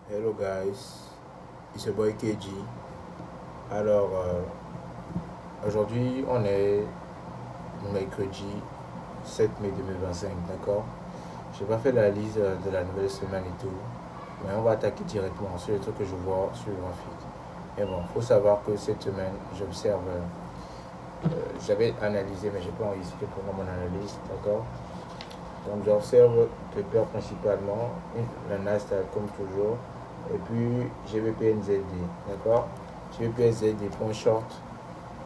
Hello guys, it's your boy KG. Alors, aujourd'hui on est mercredi 7 mai 2025, d'accord? J'ai pas fait la liste de la nouvelle semaine et tout, mais on va attaquer directement sur les trucs que je vois sur le graphique. Mais bon, faut savoir que cette semaine, j'observe, j'avais analysé, mais j'ai pas enregistré pendant mon analyse, d'accord? Donc j'observe les paires principalement, le Nasdaq comme toujours, et puis GBPNZD, d'accord? GBPNZD pour un short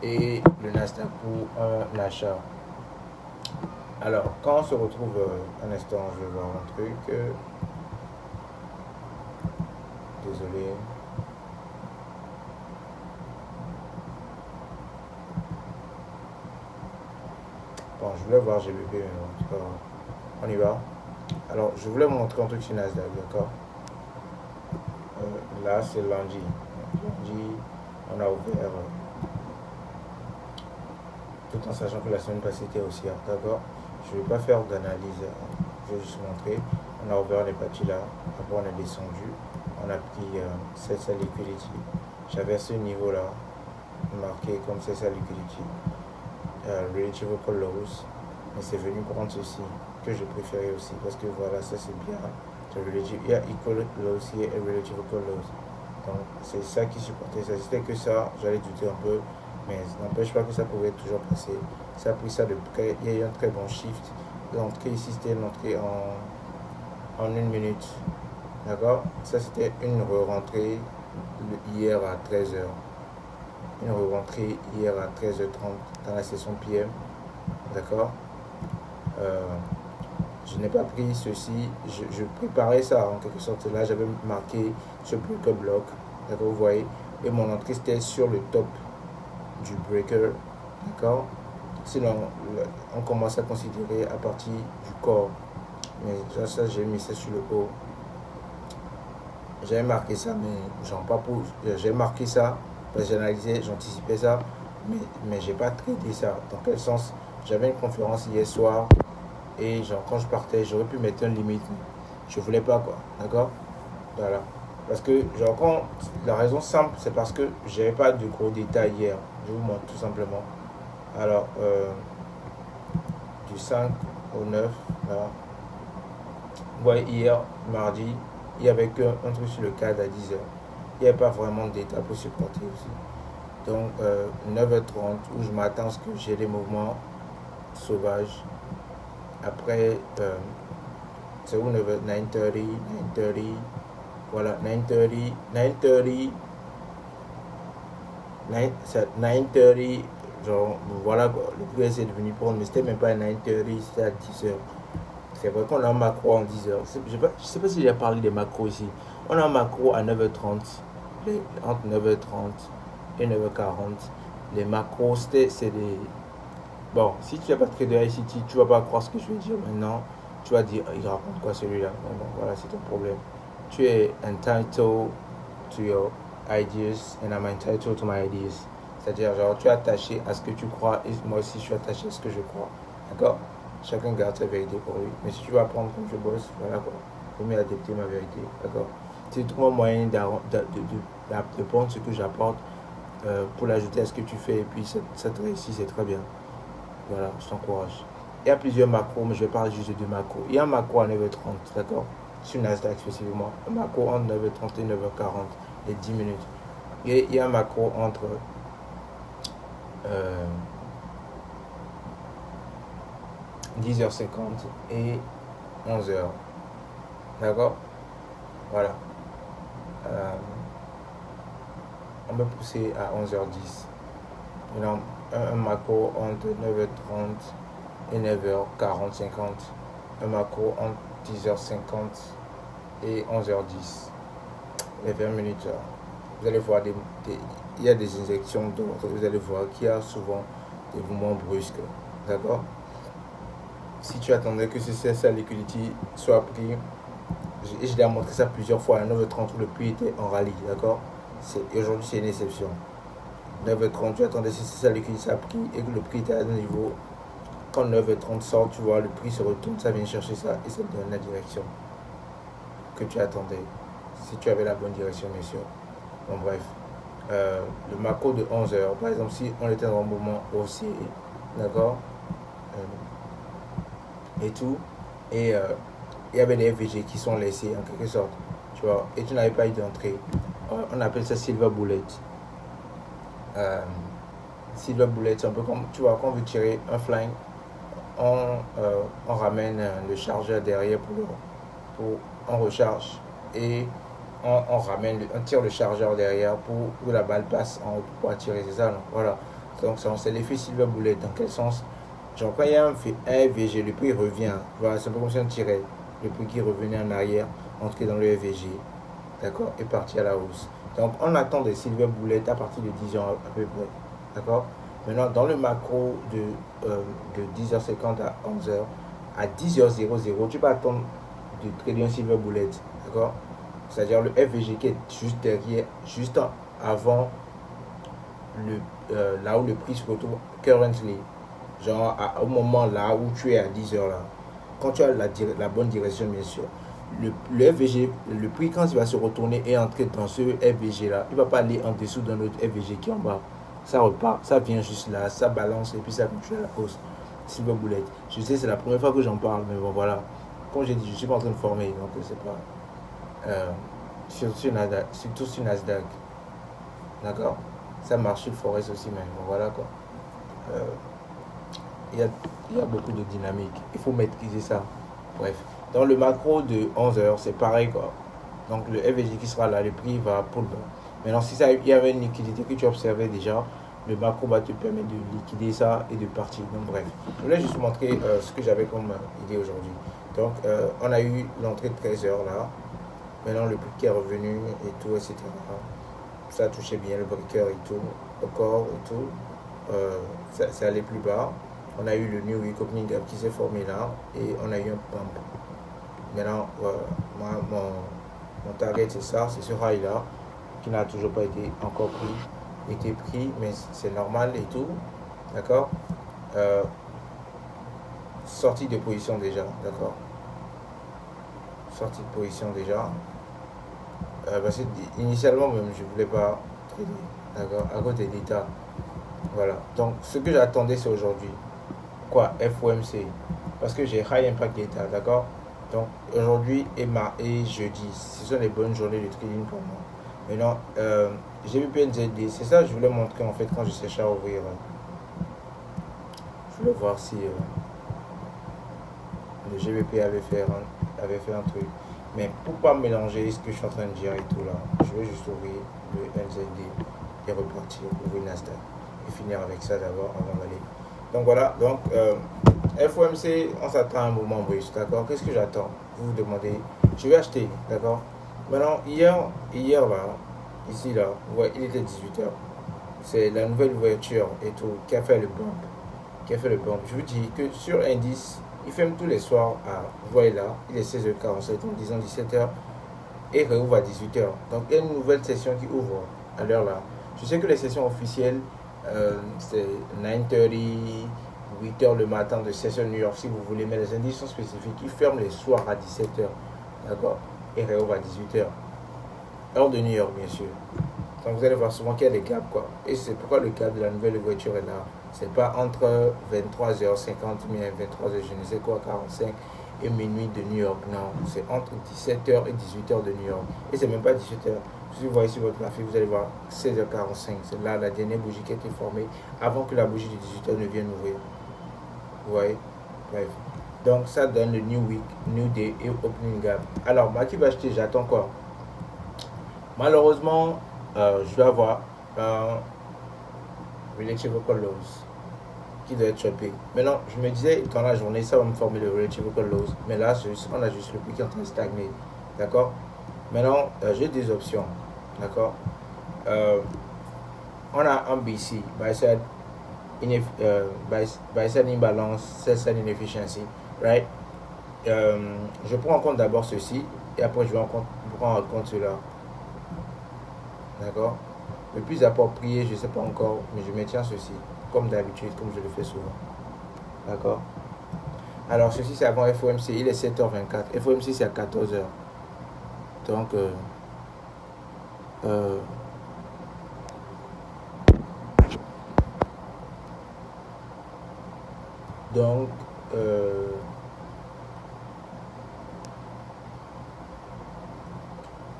et le Nasdaq pour un achat. Alors, quand on se retrouve un instant, je vais voir un truc. Désolé. Bon, je voulais voir GBP, mais en tout cas, on y va. Alors, je voulais montrer un truc sur Nasdaq, d'accord? Là, c'est lundi. Lundi, on a ouvert, tout en sachant que la semaine passée était aussi d'accord? Je ne vais pas faire d'analyse, je vais juste montrer. On a ouvert les parties là, après on est descendu, on a pris cette liquidity. J'avais ce niveau là, marqué comme c'est ça liquidity, relative lows, mais c'est venu prendre ceci, que je préférais aussi, parce que voilà, ça c'est bien. Il y a equal lows et relative lows. Donc c'est ça qui supportait ça. Si c'était que ça, j'allais douter un peu, mais ça n'empêche pas que ça pouvait toujours passer. Ça a pris ça de près, il y a eu un très bon shift. L'entrée ici, c'était l'entrée en une minute. D'accord? Ça, c'était une re-rentrée hier à 13h. Une re-rentrée hier à 13h30 dans la session PM. D'accord? Je n'ai pas pris ceci, je préparais ça en quelque sorte. Là, j'avais marqué ce breaker block, d'accord, vous voyez, et mon entrée c'était sur le top du breaker, d'accord. Sinon, on commence à considérer à partir du corps, mais ça j'ai mis ça sur le haut. J'avais marqué ça, mais genre pas pour, j'ai marqué ça parce que j'analysais, j'anticipais ça, mais j'ai pas traité ça. Dans quel sens? J'avais une conférence hier soir. Et genre quand je partais, j'aurais pu mettre une limite. Je voulais pas quoi. D'accord? Voilà. Parce que genre quand la raison simple, c'est parce que j'avais pas de gros détails hier. Je vous montre tout simplement. Alors du 5 au 9, là. Vous voyez hier, mardi, il y avait qu'un truc sur le cadre à 10h. Il n'y avait pas vraiment de détails pour supporter aussi. Donc 9h30 où je m'attends à ce que j'ai des mouvements sauvages. Après c'est où 9h, 9:30, 9:30, voilà, 9:30, 9:30, 9:30, genre, voilà, le prix est devenu prendre, mais c'était même pas à 9:30, c'était à 10h. C'est vrai qu'on a un macro en 10h. Je sais pas si j'ai parlé des macros ici. On a un macro à 9h30, entre 9h30 et 9h40. Les macros, c'est des. Bon, si tu n'as pas de trader ICT, tu vas pas croire ce que je vais dire maintenant. Tu vas dire, il raconte quoi celui-là? Bon, voilà, c'est ton problème. Tu es entitled to your ideas and I'm entitled to my ideas. C'est-à-dire, genre, tu es attaché à ce que tu crois et moi aussi je suis attaché à ce que je crois. D'accord? Chacun garde sa vérité pour lui. Mais si tu vas apprendre comme je bosse, voilà quoi. Il faut mieux adapter ma vérité. D'accord? C'est tout mon moyen de prendre ce que j'apporte pour l'ajouter à ce que tu fais et puis ça te réussit, c'est très bien. Voilà, je t'encourage. Il y a plusieurs macros, mais je vais parler juste de deux macros. Il y a un macro à 9h30, d'accord? Sur Nasdaq spécifiquement. Un macro entre 9h30 et 9h40, les 10 minutes. Et il y a un macro entre 10h50 et 11h. D'accord? Voilà. On peut pousser à 11h10. Donc, un macro entre 9h30 et 9h40, 50. Un macro entre 10h50 et 11h10. Les 20 minutes. Vous allez voir, il y a des injections d'ordre. Vous allez voir qu'il y a souvent des mouvements brusques. D'accord? Si tu attendais que ce CSA Liquidity soit pris, et je l'ai montré ça plusieurs fois à 9h30 où le prix était en rallye. D'accord? Aujourd'hui, c'est une exception. 9h30, tu attendais si c'est ça Liquidity a pris et que le prix était à un niveau. Quand 9h30 sort, tu vois, le prix se retourne, ça vient chercher ça et ça te donne la direction que tu attendais. si tu avais la bonne direction, bien sûr. Bon, bref. Le macro de 11 heures, par exemple, si on était dans un moment haussier, d'accord, et tout, et il y avait des FVG qui sont laissés en quelque sorte, tu vois, et tu n'avais pas eu d'entrée. On appelle ça silver bullet. Silver bullet, c'est un peu comme, tu vois, quand on veut tirer un flingue, on ramène le chargeur derrière pour on recharge et on tire le chargeur derrière pour que la balle passe en haut pour pouvoir tirer, c'est ça, non? Voilà. Donc c'est l'effet silver bullet. Dans quel sens? Genre quand il y a un FVG, le prix revient. Voilà, c'est un peu comme si on tirait le prix qui revenait en arrière, entré dans le FVG, d'accord, et parti à la hausse. Donc on attend des silver bullets à partir de 10 heures à peu près, d'accord. Maintenant dans le macro de 10h50 à 11h, à 10h00, tu peux attendre de trader un silver bullet, d'accord. C'est-à-dire le FVG qui est juste derrière, juste avant là où le prix se retrouve currently, genre au moment là où tu es à 10 heures là, quand tu as la bonne direction, bien sûr, le FVG, le prix quand il va se retourner et entrer dans ce FVG là, il ne va pas aller en dessous d'un autre FVG qui est en bas. Ça repart, ça vient juste là, ça balance et puis ça continue à la hausse. Silver bullet. Je sais, c'est la première fois que j'en parle, mais bon voilà. Comme j'ai dit, je ne suis pas en train de former, donc c'est pas. Surtout sur Nasdaq. D'accord. Ça marche sur Forex aussi, mais bon voilà quoi. Il y a beaucoup de dynamique. Il faut maîtriser ça. Bref. Dans le macro de 11 heures, c'est pareil quoi. Donc le FVG qui sera là, le prix va pour le bas. Maintenant, si il y avait une liquidité que tu observais déjà, le macro va te permettre de liquider ça et de partir. Donc bref. Je voulais juste vous montrer ce que j'avais comme idée aujourd'hui. Donc on a eu l'entrée de 13 heures là. Maintenant le prix qui est revenu et tout, etc. Ça a touché bien le breaker et tout, le corps et tout. Ça allait plus bas. On a eu le New Week Opening Gap qui s'est formé là et on a eu un pump. Maintenant, mon target c'est ça, c'est ce high là qui n'a toujours pas été encore pris, mais c'est normal et tout. D'accord. Sortie de position déjà, d'accord. Sortie de position déjà. Parce que initialement même je voulais pas trader, d'accord, à cause des d'état. Voilà. Donc ce que j'attendais c'est aujourd'hui. Quoi? FOMC. Parce que j'ai high impact data, d'accord. Donc aujourd'hui et jeudi, ce sont les bonnes journées de trading pour moi. Maintenant, j'ai vu PNZD, c'est ça que je voulais montrer en fait quand je cherchais à ouvrir. Je voulais voir si le GBP avait fait un truc. Mais pour pas mélanger ce que je suis en train de dire et tout là, je vais juste ouvrir le NZD et repartir, ouvrir Nasdaq et finir avec ça d'abord avant d'aller. Donc voilà, donc FOMC, on s'attend à un moment brusque, d'accord. Qu'est-ce que j'attends? Vous vous demandez, je vais acheter, d'accord. Maintenant, hier là, ici là, ouais, il était 18h. C'est la nouvelle ouverture et tout qui a fait le bump. Je vous dis que sur indice, il ferme tous les soirs à, vous voyez là, il est 16h47, disons 17h, et réouvre à 18h. Donc il y a une nouvelle session qui ouvre à l'heure là. Je sais que les sessions officielles, c'est 9h30, 8h le matin de session New York si vous voulez, mais les indices sont spécifiques. Ils ferment les soirs à 17h, d'accord, et réouvre à 18h. Heure de New York, bien sûr. Donc vous allez voir souvent qu'il y a des gaps quoi. Et c'est pourquoi le gap de la nouvelle ouverture est là. C'est pas entre 23h50 mais 23h je ne sais quoi 45 et minuit de New York. Non, c'est entre 17h et 18h de New York. Et c'est même pas 18h. Si vous voyez sur votre graphique, vous allez voir 16h45. C'est là la dernière bougie qui a été formée avant que la bougie de 18h ne vienne ouvrir. Vous voyez? Bref. Donc ça donne le New Week, New Day et Opening Gap. Alors, moi qui va acheter, j'attends quoi? Malheureusement, je vais avoir un Relative Lows qui doit être chopé. Maintenant, je me disais, dans la journée, ça va me former le Relative Lows. Mais là, on a juste le prix qui est en train de stagner. D'accord. Maintenant, j'ai des options. D'accord. On a un BC, Buy Side Imbalance, Sell Side Inefficiency. Right. Je prends en compte d'abord ceci et après je vais prendre en compte cela. D'accord. Le plus approprié, je ne sais pas encore, mais je maintiens ceci, comme d'habitude, comme je le fais souvent. D'accord. Alors, ceci, c'est avant FOMC, il est 7h24. FOMC, c'est à 14h. Donc, Euh, donc,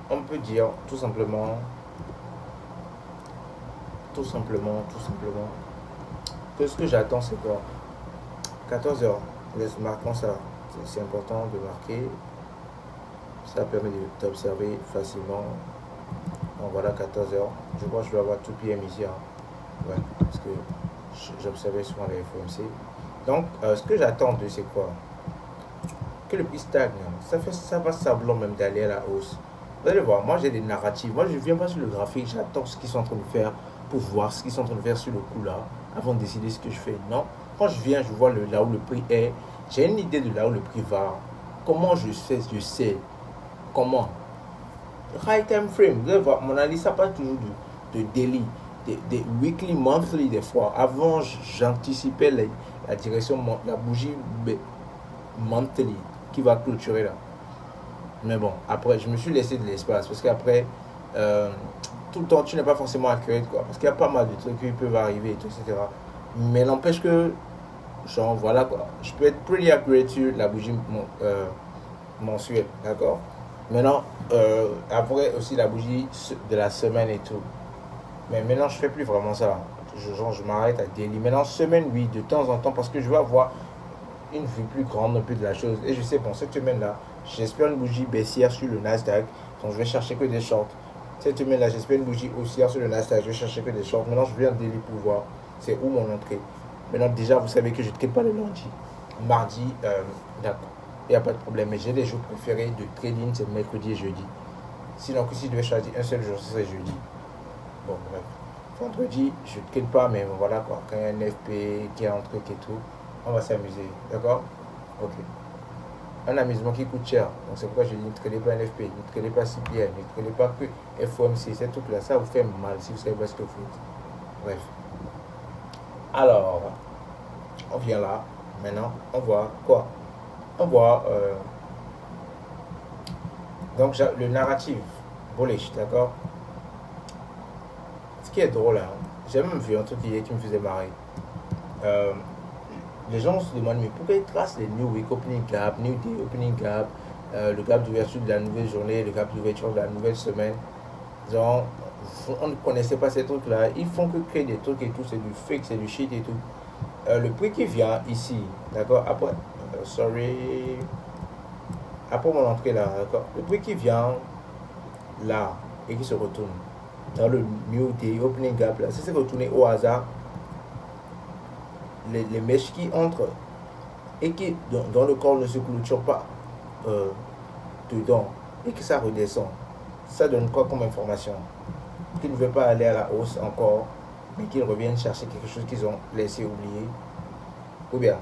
on peut dire tout simplement, que ce que j'attends, c'est quoi? 14 heures. Marquons ça. C'est important de marquer. Ça permet d'observer facilement. Donc voilà, 14 heures. Je crois que je dois avoir tout PM ici. Hein. Ouais, parce que j'observais souvent les FOMC. Donc, ce que j'attends de c'est quoi? Que le prix stagne. Ça va semblant même d'aller à la hausse. Vous allez voir, moi j'ai des narratives. Moi je ne viens pas sur le graphique, j'attends ce qu'ils sont en train de faire pour voir ce qu'ils sont en train de faire sur le coup là, avant de décider ce que je fais. Non, quand je viens, je vois là où le prix est. J'ai une idée de là où le prix va. Comment je sais comment. High time frame, vous allez voir, mon analyse, ça passe toujours de daily, des weekly, monthly des fois. Avant, j'anticipais la direction, la bougie monthly qui va clôturer là. Mais bon, après, je me suis laissé de l'espace parce qu'après, tout le temps, tu n'es pas forcément accurate, quoi. Parce qu'il y a pas mal de trucs qui peuvent arriver, et tout, etc. Mais n'empêche que, genre, voilà, quoi. Je peux être pretty accurate sur la bougie mensuelle, d'accord? Maintenant, après aussi la bougie de la semaine et tout. Mais maintenant, je fais plus vraiment ça. Je m'arrête à daily. Maintenant, semaine, oui, de temps en temps, parce que je veux avoir une vue plus grande un peu de la chose. Et je sais, bon, cette semaine-là, j'espère une bougie baissière sur le Nasdaq. Donc, je vais chercher que des shorts. Cette semaine-là, j'espère une bougie haussière sur le Nasdaq. Je vais chercher que des shorts. Maintenant, je viens daily pour voir c'est où mon entrée. Maintenant, déjà, vous savez que je ne trade pas le lundi. Mardi, d'accord, il n'y a pas de problème. Mais j'ai des jours préférés de trading, c'est mercredi et jeudi. Sinon, si je devais choisir un seul jour, ce serait jeudi. Bon, bref. Vendredi, je ne trade pas, mais voilà quoi. Quand il y a un FP, qui a un truc et tout, on va s'amuser. D'accord? Ok. Un amusement qui coûte cher. Donc c'est pourquoi je dis ne tradez pas NFP, ne tradez pas CPM, ne tradez pas que FOMC. Ces trucs-là, ça vous fait mal si vous savez pas ce que vous faites. Bref. Alors, on vient là. Maintenant, on voit quoi? On voit donc le narratif bullish, d'accord? Ce qui est drôle, hein, j'ai même vu un truc hier qui me faisait marrer. Euh, les gens se demandent mais pourquoi ils tracent les New Week Opening Gap, New Day Opening Gap, le gap d'ouverture de la nouvelle journée, le gap d'ouverture de la nouvelle semaine. Genre, on ne connaissait pas ces trucs-là. Ils font que créer des trucs et tout, c'est du fake, c'est du shit et tout. Le prix qui vient ici, d'accord, après, après mon entrée là, d'accord, le prix qui vient là et qui se retourne dans le New Day Opening Gap là, ça s'est retourné au hasard. Les mèches qui entrent et qui, dont le corps ne se clôture pas dedans et que ça redescend, ça donne quoi comme information? Qu'ils ne veulent pas aller à la hausse encore, mais qu'ils reviennent chercher quelque chose qu'ils ont laissé oublier. Ou bien,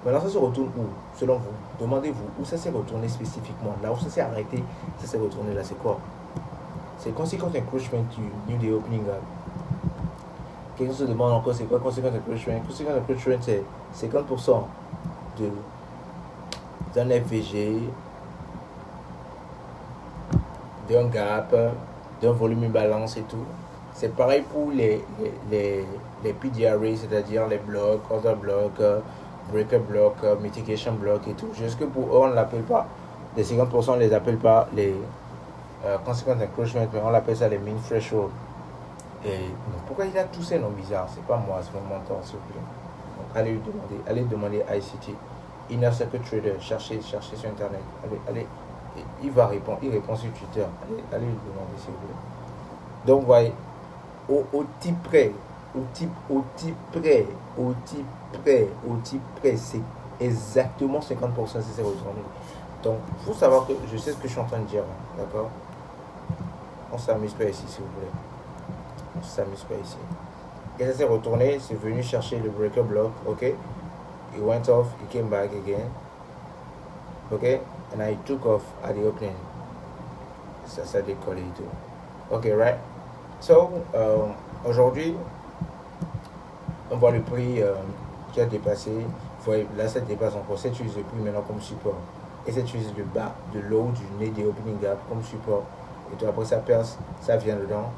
maintenant ça se retourne où? Selon vous, demandez-vous où ça s'est retourné spécifiquement. Là où ça s'est arrêté, ça s'est retourné là, c'est quoi? C'est conséquence encroachment du New Day Opening Gap. Quelqu'un se demande encore c'est quoi conséquence encroachment? Conséquence encroachment, c'est 50% d'un FVG, d'un gap, d'un volume imbalance et tout. C'est pareil pour les PDRA, c'est-à-dire les blocs, other blocs, breaker block, mitigation block et tout. Jusque pour eux, on ne l'appelle pas. Les 50%, on ne les appelle pas les conséquences d'encroachment, mais on l'appelle ça les mean threshold. Et pourquoi il a tous ces noms bizarres? C'est pas moi, c'est mon mentor, s'il vous plaît. Donc allez demander à ICT, Inner Circuit Trader, cherchez sur internet. Allez, il va répondre, il répond sur Twitter. Allez lui demander s'il vous plaît. Donc voyez, au type près, c'est exactement 50% si c'est retourné. Donc, il faut savoir que je sais ce que je suis en train de dire, d'accord? On s'amuse pas ici, s'il vous plaît. On s'amuse pas ici. Et ça s'est retourné, c'est venu chercher le breaker block, ok? It went off, it came back again, ok? And I took off at the opening. Ça décolle et tout. Ok, right? So, aujourd'hui, on voit le prix qui a dépassé. Là, ça dépasse encore. Ça utilise le prix maintenant comme support. Et ça utilise le bas de l'eau du nez des opening gap comme support. et puis après ça perce, ça vient dedans.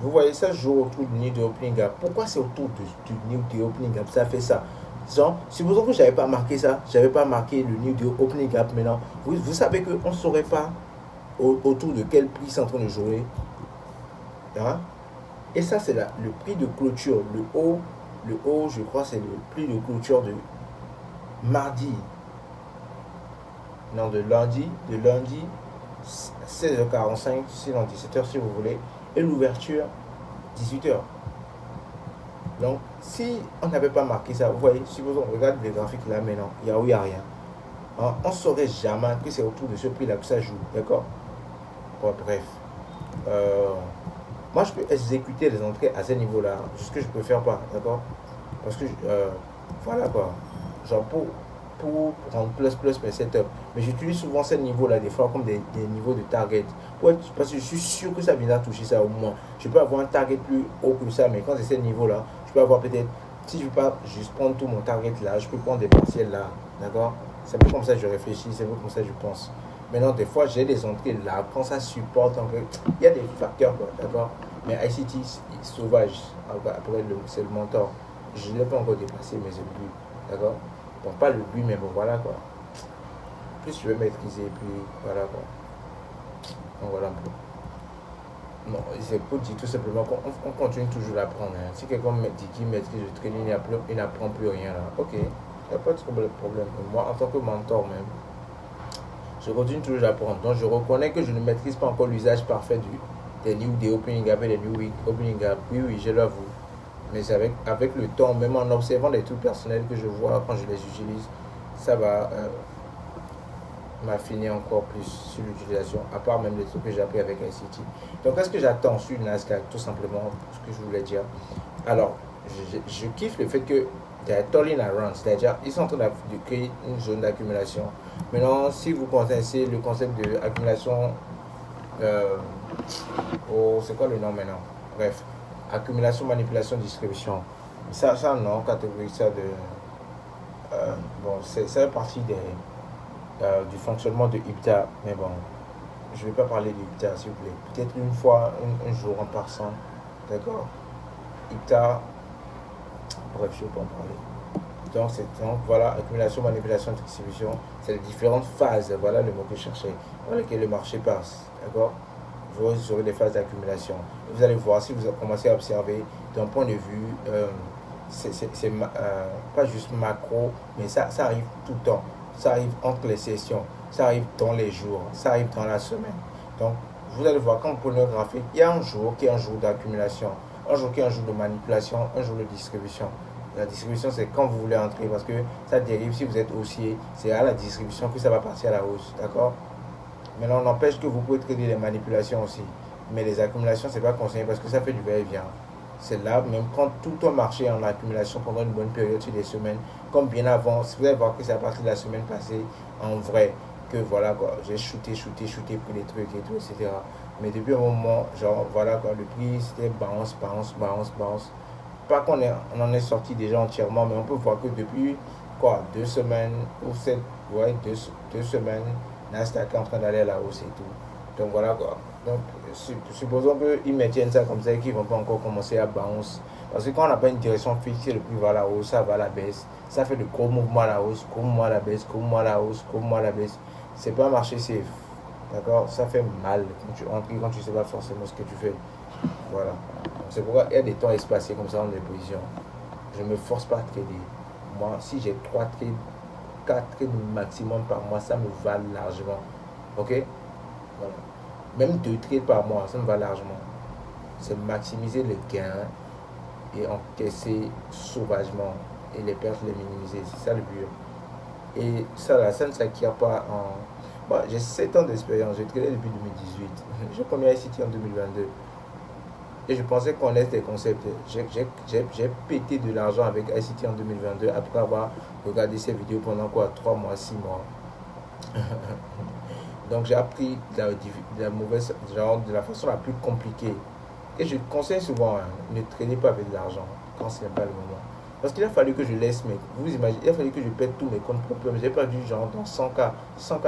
Vous voyez, ça joue autour du nid de opening gap. Pourquoi c'est autour du nid de opening gap? Ça fait ça. Genre, supposons que je n'avais pas marqué ça, j'avais pas marqué le nid de opening gap maintenant. Vous savez qu'on ne saurait pas autour de quel prix c'est en train de jouer. Hein? Et ça, c'est le prix de clôture. Le haut, je crois, c'est le prix de clôture de mardi. Non, de lundi 16h45, sinon 17h si vous voulez. Et l'ouverture, 18h. Donc, si on n'avait pas marqué ça, vous voyez, supposons on regarde les graphiques là maintenant, il n'y a où il n'y a rien. Hein, on ne saurait jamais que c'est autour de ce prix-là que ça joue. D'accord? Bon, bref. Moi, je peux exécuter les entrées à ce niveau-là. C'est ce que je peux faire pas. D'accord? Parce que, voilà quoi. Genre, pour rendre plus mes setups. Mais j'utilise souvent ces niveaux-là, des fois, comme des niveaux de target. Ouais, parce que je suis sûr que ça viendra toucher ça au moins. Je peux avoir un target plus haut que ça, mais quand c'est ces niveaux-là, je peux avoir peut-être, si je ne veux pas juste prendre tout mon target là, je peux prendre des partiels là. D'accord? C'est un peu comme ça que je réfléchis, c'est un peu comme ça que je pense. Maintenant, des fois, j'ai des entrées là, quand ça supporte, il y a des facteurs, quoi, d'accord? Mais ICT, sauvage, après, c'est le mentor. Je ne l'ai pas encore dépassé, mais c'est le but, d'accord? Bon, pas le but, mais bon, voilà, quoi. Plus je vais maîtriser, puis voilà, quoi. Donc, voilà un peu. Non, c'est pour dire tout simplement qu'on continue toujours à apprendre. Hein. Si quelqu'un me dit qu'il maîtrise le trading, il n'apprend plus rien, là. Ok, il n'y a pas de problème. Moi, en tant que mentor, même, je continue toujours à apprendre. Donc, je reconnais que je ne maîtrise pas encore l'usage parfait des new des opening gap et des new week opening gap. Oui, je l'avoue. Mais c'est avec le temps, même en observant les trucs personnels que je vois quand je les utilise, ça va m'affiner encore plus sur l'utilisation, à part même les trucs que j'ai appris avec ICT. Donc, qu'est-ce que j'attends sur Nasdaq, tout simplement, ce que je voulais dire. Alors, je kiffe le fait que they're tolling around, c'est-à-dire ils sont en train de créer une zone d'accumulation. Maintenant, si vous connaissez le concept d'accumulation, c'est quoi le nom maintenant? Bref, accumulation, manipulation, distribution. Ça non, catégorie ça de. Bon, ça fait partie du fonctionnement de IPTA, mais bon, je ne vais pas parler de IPTA, s'il vous plaît. Peut-être une fois, un jour en passant, d'accord? IPTA, bref, je ne vais pas en parler. Donc voilà, accumulation, manipulation, distribution, c'est les différentes phases, voilà le mot que je cherchais, dans lesquelles le marché passe, d'accord? Vous aurez des phases d'accumulation. Vous allez voir, si vous commencez à observer d'un point de vue, c'est pas juste macro, mais ça arrive tout le temps. Ça arrive entre les sessions, ça arrive dans les jours, ça arrive dans la semaine. Donc, vous allez voir, quand vous prenez un graphique, il y a un jour qui est un jour d'accumulation, un jour qui est un jour de manipulation, un jour de distribution. La distribution, c'est quand vous voulez entrer, parce que ça dérive, si vous êtes haussier, c'est à la distribution que ça va partir à la hausse, d'accord? Maintenant, on empêche que vous pouvez traiter les manipulations aussi. Mais les accumulations, c'est pas conseillé parce que ça fait du va-et-vient. C'est là, même quand tout un marché en accumulation pendant une bonne période sur des semaines, comme bien avant, vous allez voir que c'est à partir de la semaine passée, en vrai, que voilà quoi, j'ai shooté pour des trucs et tout, etc. Mais depuis un moment, genre voilà quoi, le prix c'était bounce. Pas qu'on on en est sorti déjà entièrement, mais on peut voir que depuis quoi, 2 semaines, ou 2 semaines, Nasdaq est en train d'aller à la hausse et tout. Donc voilà quoi. Donc supposons qu'ils maintiennent ça comme ça et qu'ils ne vont pas encore commencer à bounce. Parce que quand on n'a pas une direction fixée, le prix va à la hausse, ça va à la baisse. Ça fait de gros mouvements à la hausse, gros mouvements à la baisse, gros mouvements à la hausse, gros mouvements à la baisse. C'est pas un marché safe. D'accord? Ça fait mal quand tu entres, quand tu ne sais pas forcément ce que tu fais. Voilà. C'est pourquoi il y a des temps espacés comme ça dans les positions. Je ne me force pas à trader. Moi, si j'ai 3 trades, 4 trades maximum par mois, ça me va largement. Ok? Voilà. Même 2 trades par mois, ça me va largement. C'est maximiser les gains et encaisser sauvagement et les pertes les minimiser. C'est ça le but. Et ça là, ça ne s'acquiert pas en. Bon, j'ai 7 ans d'expérience, j'ai tradé depuis 2018. J'ai connu ICT en 2022. Et je pensais connaître des concepts. J'ai pété de l'argent avec ICT en 2022 après avoir regardé ces vidéos pendant quoi 3 mois, 6 mois. Donc j'ai appris de la mauvaise, genre de la façon la plus compliquée. Et je conseille souvent, hein, ne traînez pas avec de l'argent quand ce n'est pas le moment. Parce qu'il a fallu que je laisse vous imaginez, il a fallu que je pète tous mes comptes problèmes. J'ai perdu genre dans 100 cas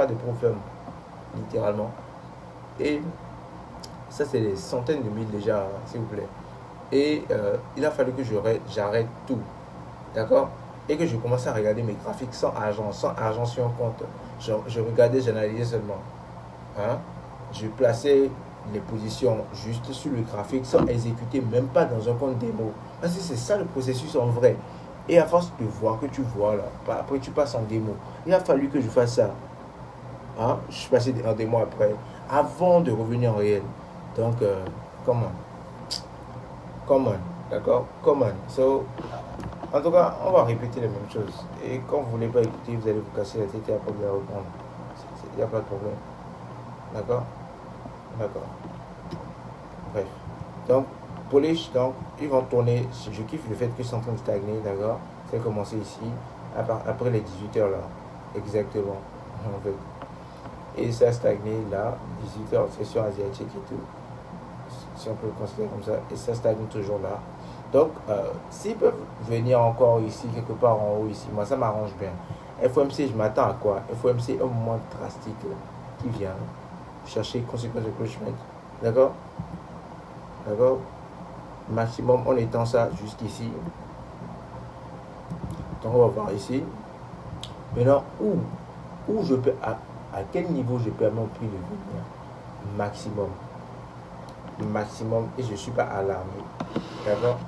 de problèmes, littéralement. Et Ça, c'est des centaines de mille déjà, hein, s'il vous plaît. Et il a fallu que j'arrête tout. D'accord? Et que je commence à regarder mes graphiques sans argent sur un compte. Je regardais, j'analysais seulement. Hein? Je plaçais les positions juste sur le graphique sans exécuter, même pas dans un compte démo. Parce que c'est ça le processus en vrai. Et à force de voir que tu vois là, après tu passes en démo. Il a fallu que je fasse ça. Hein? Je suis passé en démo après, avant de revenir en réel. Donc, comment? Common, d'accord? Common. So, en tout cas, on va répéter les mêmes choses. Et quand vous ne voulez pas écouter, vous allez vous casser la tête et après vous allez reprendre. Il n'y a pas de problème. D'accord? D'accord. Bref. Donc, polish, donc, ils vont tourner. Je kiffe le fait qu'ils sont en train de stagner, d'accord? C'est commencé ici, après les 18h là. Exactement. En fait. Et ça a stagné là, 18h, session asiatique et tout. Si on peut le considérer comme ça. Et ça stagne toujours là. Donc, s'ils peuvent venir encore ici, quelque part en haut ici, moi ça m'arrange bien. FOMC, je m'attends à quoi? FOMC, un moment drastique qui vient chercher conséquence de clochement. D'accord? D'accord? Maximum, on étend ça jusqu'ici. Donc, on va voir ici. Maintenant, où je peux, à quel niveau je peux à mon prix de venir? Maximum. Maximum, et je ne suis pas alarmé. D'accord?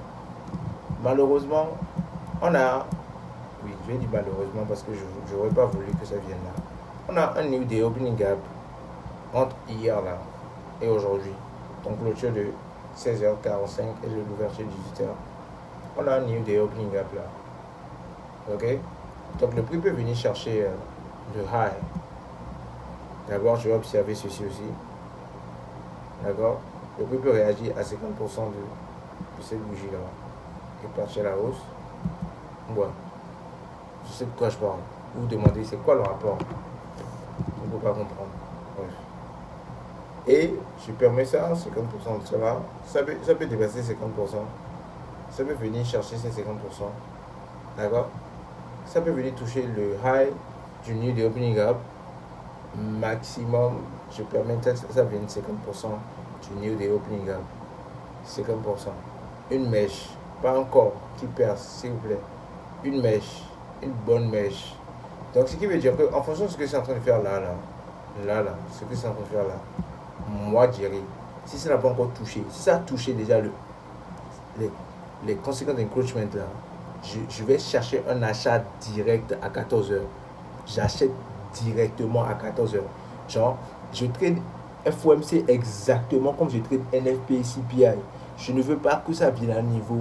Malheureusement, on a, oui, je vais dire malheureusement parce que je n'aurais pas voulu que ça vienne là. On a un new day opening gap entre hier là et aujourd'hui. Donc clôture de 16h45 et de l'ouverture de 18h. On a un new day opening gap là. Ok? Donc le prix peut venir chercher le high. D'abord, je vais observer ceci aussi. D'accord? Le prix peut réagir à 50% de cette bougie là. Et partir à la hausse. Ouais. Je sais de quoi je parle. Vous vous demandez c'est quoi le rapport. On ne peut pas comprendre. Bref. Et je permets ça, 50% de cela. Ça peut dépasser 50%. Ça peut venir chercher ces 50%. D'accord? Ça peut venir toucher le high du new de opening gap. Maximum, je permets que ça vienne 50% du new de opening gap. 50%. Une mèche. Pas encore qui perce, s'il vous plaît. Une mèche. Une bonne mèche. Donc, ce qui veut dire qu'en fonction de ce que c'est en train de faire là, ce que c'est en train de faire là, moi, je dirais, si ça n'a pas encore touché, si ça a touché déjà les conséquences d'encroachment là, je vais chercher un achat direct à 14h. J'achète directement à 14h. Genre, je trade FOMC exactement comme je trade NFP CPI. Je ne veux pas que ça vienne à niveau.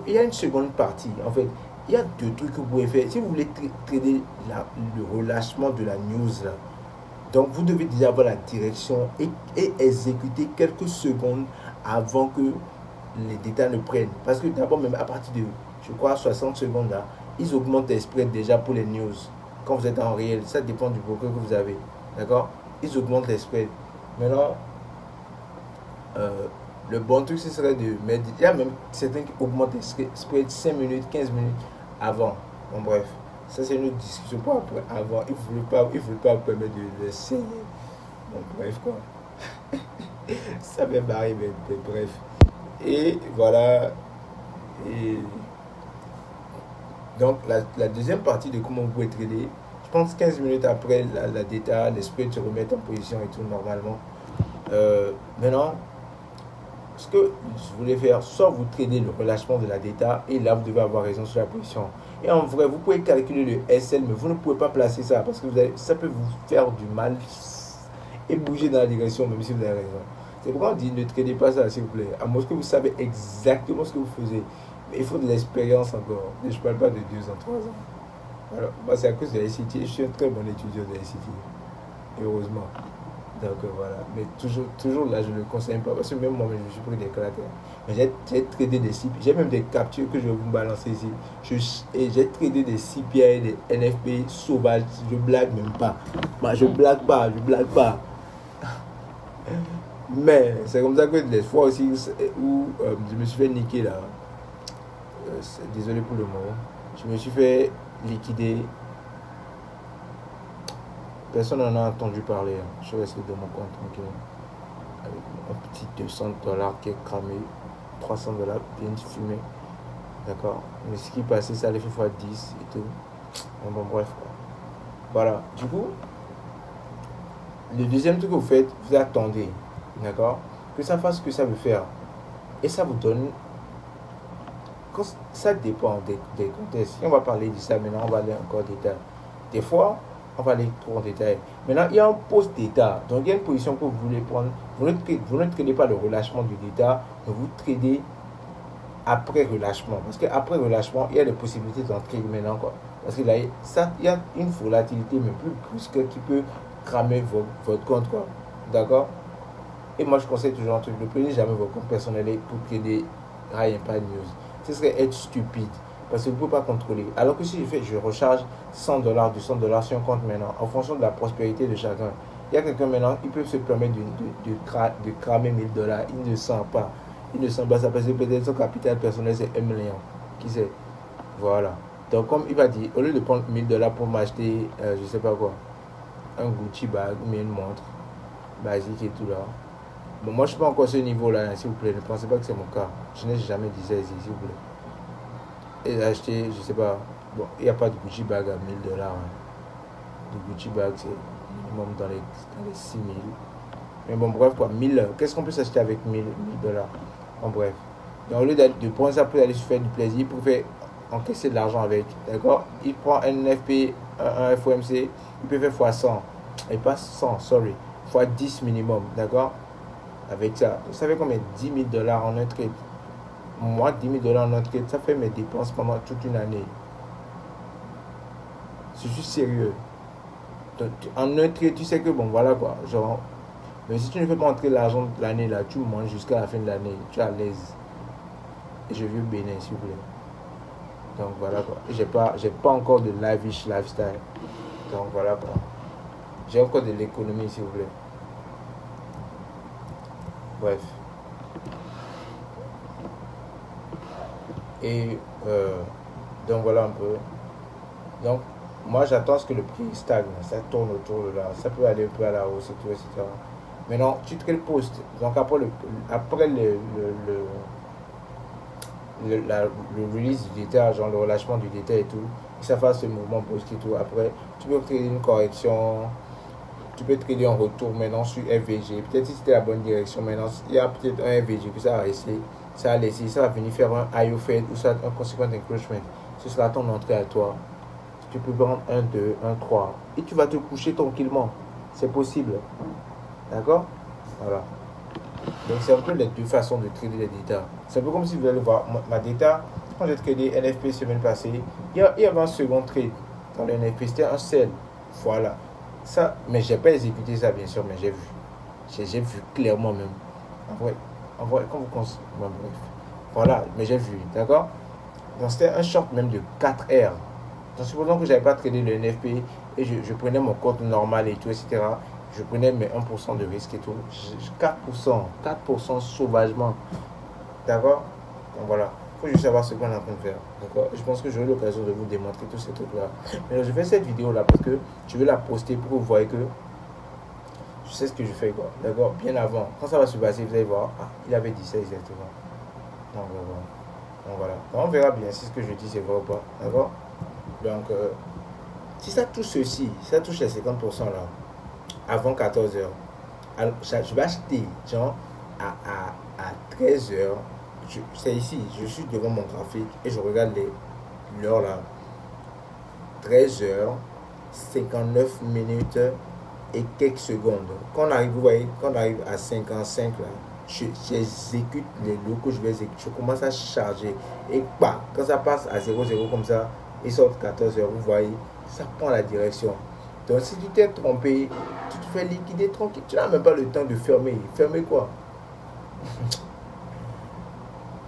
Il y a une seconde partie, en fait. Il y a deux trucs que vous pouvez faire. Si vous voulez trader le relâchement de la news, là, donc vous devez déjà avoir la direction et exécuter quelques secondes avant que les détails ne prennent. Parce que d'abord, même à partir de, je crois, 60 secondes, là, ils augmentent les spreads déjà pour les news. Quand vous êtes en réel, ça dépend du broker que vous avez. D'accord? Ils augmentent les spreads. Maintenant, le bon truc, ce serait de mettre. Il y a même certains qui augmentent les spreads 5 minutes, 15 minutes avant. Bon, bref, ça c'est une autre discussion pour après. Avant, il ne voulait pas permettre de l'essayer. Bon, bref, quoi. Ça m'est barré, mais bref. Et voilà. Et donc, la deuxième partie de comment vous pouvez trader, je pense 15 minutes après la data, les spreads se remettent en position et tout normalement. Maintenant, ce que je voulais faire, soit vous tradez le relâchement de la data et là vous devez avoir raison sur la position. Et en vrai, vous pouvez calculer le SL, mais vous ne pouvez pas placer ça parce que ça peut vous faire du mal et bouger dans la direction, même si vous avez raison. C'est pourquoi on dit ne tradez pas ça, s'il vous plaît. À moins que vous savez exactement ce que vous faisiez. Mais il faut de l'expérience encore. Et je ne parle pas de 2 ans, 3 ans. Alors, moi, c'est à cause de la SCT. Je suis un très bon étudiant de la SCT. Heureusement. Donc voilà, mais toujours là, je ne le conseille pas parce que même moi, je me suis pris des claques. Mais j'ai tradé des CPI, j'ai même des captures que je vais vous balancer ici. J'ai tradé des CPI, des NFP sauvages, je blague même pas. Moi, je blague pas. Mais c'est comme ça que les fois aussi où je me suis fait niquer là, désolé pour le mot, je me suis fait liquider. Personne n'en a entendu parler. Je reste dans mon compte tranquille. avec un petit $200 qui est cramé, $300 bien fumé, d'accord. Mais ce qui passait, ça allait faire fois 10 et tout. Bon, bref, quoi. Voilà, du coup, le deuxième truc que vous faites, vous attendez, d'accord, que ça fasse ce que ça veut faire. Et ça vous donne. Ça dépend des contextes. Si on va parler de ça maintenant, on va aller encore en détail. Des fois, on va aller trop en détail. Maintenant, il y a un poste d'état. Donc, il y a une position que vous voulez prendre. Vous ne tradez pas le relâchement du d'état, mais vous tradez après relâchement. Parce qu'après relâchement, il y a des possibilités d'entrer maintenant, quoi. Parce que là, il y a une volatilité, mais plus que qui peut cramer votre compte, quoi. D'accord? Et moi, je conseille toujours un truc. Ne prenez jamais vos comptes personnels pour trader rien, pas de news. Ce serait être stupide. Parce que vous ne pouvez pas contrôler. Alors que si je recharge $100, $200 sur un compte maintenant, en fonction de la prospérité de chacun. Il y a quelqu'un maintenant, il peut se permettre de cramer $1000. Il ne sent pas. Il ne sent pas ça parce que peut-être son capital personnel c'est 1 million. Qui sait? Voilà. Donc, comme il va dire, au lieu de prendre $1000 pour m'acheter, je sais pas quoi, un Gucci bag, mais une montre basique et tout là. Bon, moi je suis pas encore à ce niveau-là, hein, s'il vous plaît. Ne pensez pas que c'est mon cas. Je n'ai jamais dit ça ici, s'il vous plaît. Et acheter, je sais pas. Bon, il n'y a pas de Gucci bag à $1000. Hein. Le Gucci bag, c'est minimum dans les 6000. Mais bon, bref, quoi. 1000. Qu'est-ce qu'on peut s'acheter avec $1000? Bon, bref. Donc, au lieu de prendre ça pour aller se faire du plaisir, pour faire encaisser de l'argent avec, d'accord. Il prend un NFP, un FOMC, il peut faire fois 100. Et pas 100, sorry. Fois 10 minimum, d'accord. Avec ça, vous savez combien $10 000 en un trade? Moi, $10 000 en un trade, ça fait mes dépenses pendant toute une année. C'est juste sérieux. Donc, en un trade, tu sais que bon, voilà quoi. Genre, mais si tu ne fais pas entrer l'argent de l'année là, tu manges jusqu'à la fin de l'année. Tu es à l'aise. Et je veux bénir, s'il vous plaît. Donc voilà quoi. J'ai pas encore de lavish lifestyle. Donc voilà quoi. J'ai encore de l'économie, s'il vous plaît. Bref. Et donc voilà un peu. Donc moi j'attends ce que le prix stagne, ça tourne autour de là, ça peut aller un peu à la hausse et tout, etc. Maintenant, tu te le poste. Donc après le release du détail, genre le relâchement du détail et tout, que ça fasse ce mouvement post et tout. Après, tu peux créer une correction, tu peux trader en retour maintenant sur FVG. Peut-être si c'était la bonne direction, maintenant il y a peut-être un FVG que ça a laissé, ça va venir faire un IO Fed ou ça un consequent encroachment. Ce sera ton entrée à toi. Tu peux prendre un 2 un 3 et tu vas te coucher tranquillement. C'est possible. D'accord? Voilà. Donc c'est un peu les deux façons de trader les data. C'est un peu comme si vous allez voir ma data. Quand j'ai tradé NFP semaine passée, il y avait un second trade dans le NFP, c'était un sell. Voilà. Ça, mais j'ai pas exécuté ça bien sûr, mais j'ai vu. J'ai vu clairement même. En vrai, quand vous pensez. Bon, bref. Voilà, mais j'ai vu, d'accord? Donc c'était un short même de 4 R. Donc supposons que j'avais pas tradé le NFP et je prenais mon compte normal et tout, etc. Je prenais mes 1% de risque et tout. 4% sauvagement. D'accord? Donc voilà. Il faut juste savoir ce qu'on est en train de faire. D'accord? Je pense que j'aurai l'occasion de vous démontrer tous ces trucs-là. Mais je fais cette vidéo-là parce que je vais la poster pour que vous voyez que je sais ce que je fais, quoi. D'accord? Bien avant. Quand ça va se passer, vous allez voir. Ah, il avait dit ça exactement. Donc voilà. Donc on verra bien si ce que je dis c'est vrai ou pas. D'accord? Donc, si ça touche ceci, si ça touche les 50% là, avant 14 heures, je vais acheter, genre, à 13 heures. C'est ici, je suis devant mon graphique et je regarde l'heure là. 13 heures, 59 minutes et quelques secondes. Quand on arrive, vous voyez, quand on arrive à 55 là, j'exécute les lots que je vais exécuter. Je commence à charger. Et bah, quand ça passe à 0,0 comme ça, il sort 14 heures, vous voyez, ça prend la direction. Donc si tu t'es trompé, tu te fais liquider tranquille. Tu n'as même pas le temps de fermer. Fermer quoi?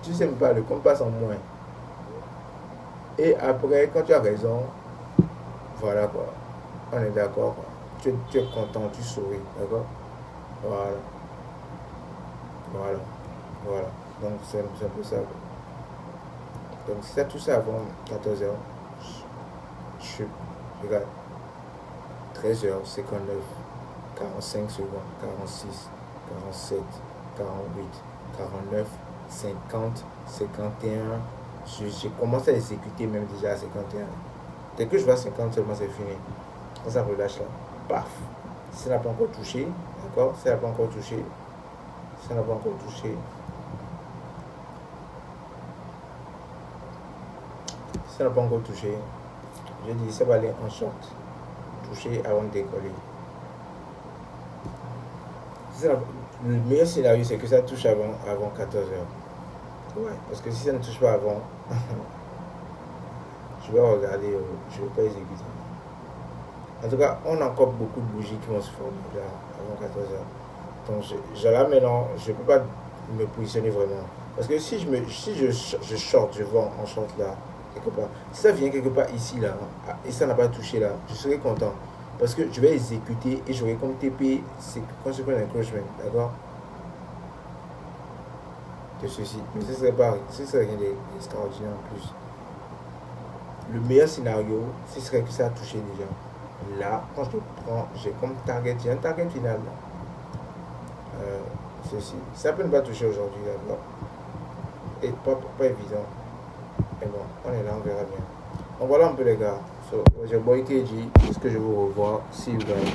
Tu sais même pas, le compte passe en moins. Et après, quand tu as raison, voilà quoi. On est d'accord quoi. Tu es content, tu souris, d'accord? Voilà. Voilà. Voilà. Donc c'est un peu ça. Donc si ça tout ça avant 14 heures, je regarde. 13 h 59, 45 secondes, 46. 47, 48, 49, 50, 51. Je commence à exécuter même déjà à 51. Dès que je vois 50 seulement, c'est fini. Quand ça relâche là, paf. Si ça n'a pas encore touché, d'accord? Si ça n'a pas encore touché, si ça n'a pas encore touché, si ça n'a pas encore touché, je dis ça va aller en short. Toucher avant de décoller. Le meilleur scénario, c'est que ça touche avant 14 heures. Ouais, parce que si ça ne touche pas avant, je vais regarder, je ne vais pas exécuter. En tout cas, on a encore beaucoup de bougies qui vont se former là, avant 14 heures. Donc, là maintenant, je ne peux pas me positionner vraiment. Parce que si je short, je vends en short là, quelque part. Si ça vient quelque part ici là, et ça n'a pas touché là, je serai content. Parce que je vais exécuter et j'aurai comme TP, c'est consequent encroachment, d'accord? De ceci. Mais ce serait rien d'extraordinaire en plus. Le meilleur scénario, ce serait que ça a touché déjà. Là, quand je prends, j'ai comme target, j'ai un target final là. Ceci. Ça peut ne pas toucher aujourd'hui, d'accord? Et pas évident. Mais bon, on est là, on verra bien. Donc voilà un peu les gars. So, j'ai Boy KG, est-ce que je vous revois? See you guys.